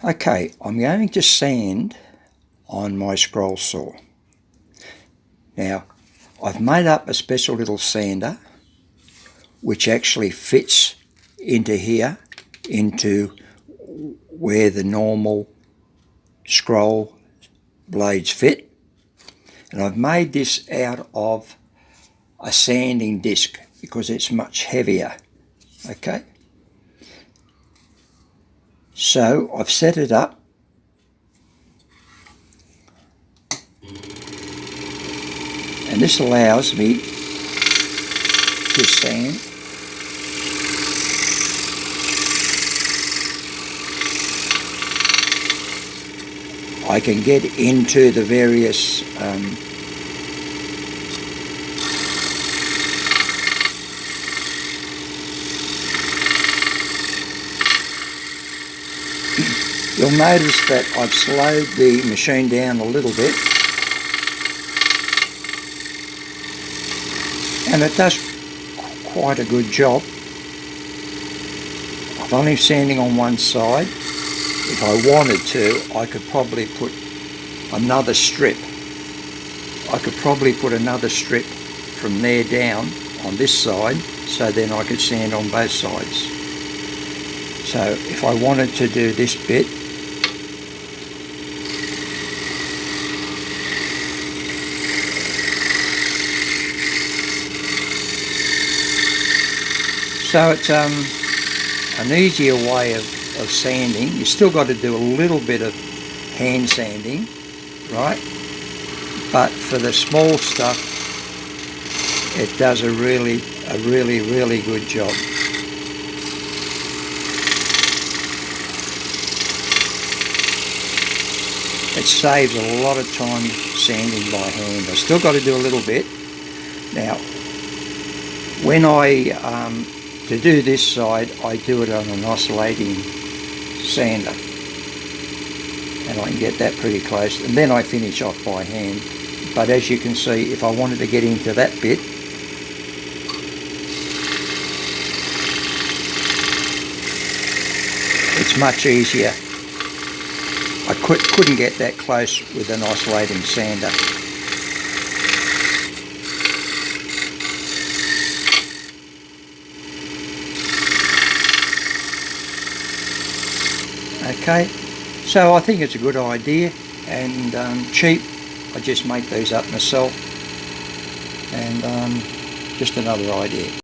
Okay, I'm going to sand on my scroll saw. Now, I've made up a special little sander which actually fits into here, into where the normal scroll blades fit. And I've made this out of a sanding disc because it's much heavier. Okay, so I've set it up, and this allows me to sand I can get into the various you'll notice that I've slowed the machine down a little bit, and it does quite a good job. I'm only sanding on one side. If I wanted to, I could probably put another strip. I could probably put another strip from there down on this side, so then I could sand on both sides. So if I wanted to do this bit, so it's an easier way of sanding. You still got to do a little bit of hand sanding, right? But for the small stuff, it does a really good job. It saves a lot of time sanding by hand. I still got to do a little bit. Now, when to do this side, I do it on an oscillating sander, and I can get that pretty close, and then I finish off by hand. But as you can see, if I wanted to get into that bit, it's much easier. I couldn't get that close with an oscillating sander. Okay, so I think it's a good idea and cheap. I just make these up myself, and just another idea.